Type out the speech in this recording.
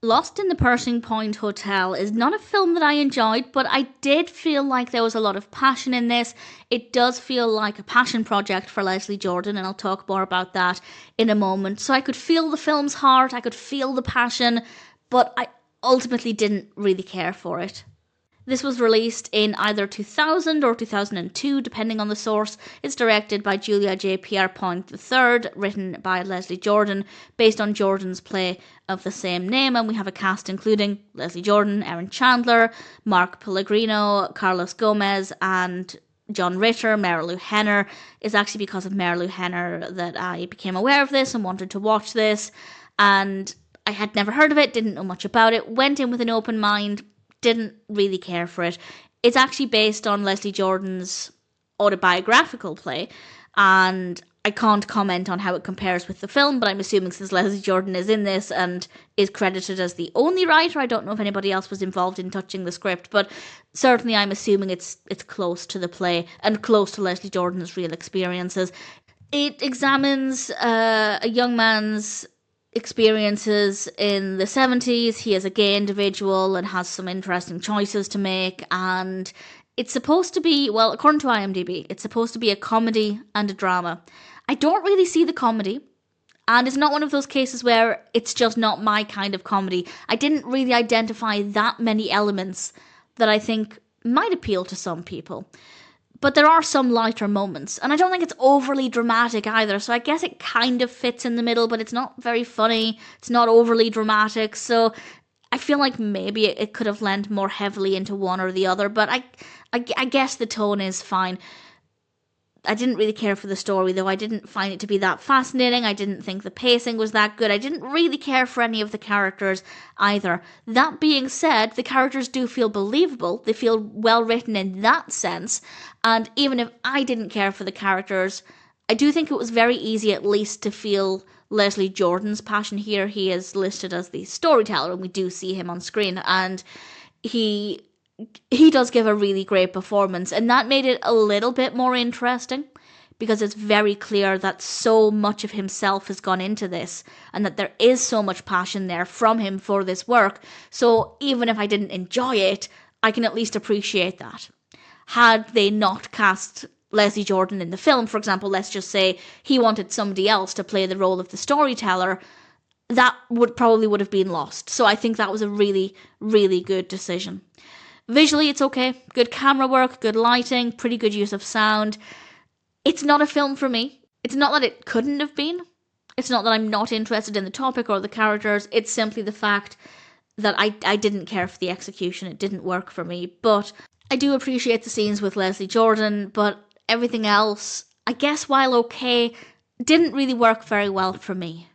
Lost in the Pershing Point Hotel is not a film that I enjoyed, but I did feel like there was a lot of passion in this. It does feel like a passion project for Leslie Jordan, and I'll talk more about that in a moment. So I could feel the film's heart, I could feel the passion, but I ultimately didn't really care for it. This was released in either 2000 or 2002, depending on the source. It's directed by Julia J. Pierrepont III, written by Leslie Jordan, based on Jordan's play of the same name, and we have a cast including Leslie Jordan, Erin Chandler, Mark Pellegrino, Carlos Gomez, and John Ritter. Marilu Henner. It's actually because of Marilu Henner that I became aware of this and wanted to watch this, and I had never heard of it, didn't know much about it, went in with an open mind, didn't really care for it. It's actually based on Leslie Jordan's autobiographical play, and I can't comment on how it compares with the film, but I'm assuming since Leslie Jordan is in this and is credited as the only writer, I don't know if anybody else was involved in touching the script, but certainly I'm assuming it's close to the play and close to Leslie Jordan's real experiences. It examines a young man's experiences in the 70s. He is a gay individual and has some interesting choices to make, and it's supposed to be, well, according to IMDb, it's supposed to be a comedy and a drama. I don't really see the comedy, and it's not one of those cases where it's just not my kind of comedy. I didn't really identify that many elements that I think might appeal to some people. But there are some lighter moments, and I don't think it's overly dramatic either, so I guess it kind of fits in the middle, but it's not very funny, it's not overly dramatic, so I feel like maybe it could have lent more heavily into one or the other, but I guess the tone is fine. I didn't really care for the story, though. I didn't find it to be that fascinating. I didn't think the pacing was that good. I didn't really care for any of the characters either. That being said, the characters do feel believable. They feel well written in that sense. And even if I didn't care for the characters, I do think it was very easy at least to feel Leslie Jordan's passion here. He is listed as the storyteller, and we do see him on screen. And he does give a really great performance, and that made it a little bit more interesting because it's very clear that so much of himself has gone into this and that there is so much passion there from him for this work. So even if I didn't enjoy it, I can at least appreciate that. Had they not cast Leslie Jordan in the film, for example, let's just say he wanted somebody else to play the role of the storyteller, that would have been lost. So I think that was a really, really good decision. Visually, it's okay. Good camera work, good lighting, pretty good use of sound. It's not a film for me. It's not that it couldn't have been. It's not that I'm not interested in the topic or the characters. It's simply the fact that I didn't care for the execution. It didn't work for me. But I do appreciate the scenes with Leslie Jordan, but everything else, I guess while okay, didn't really work very well for me.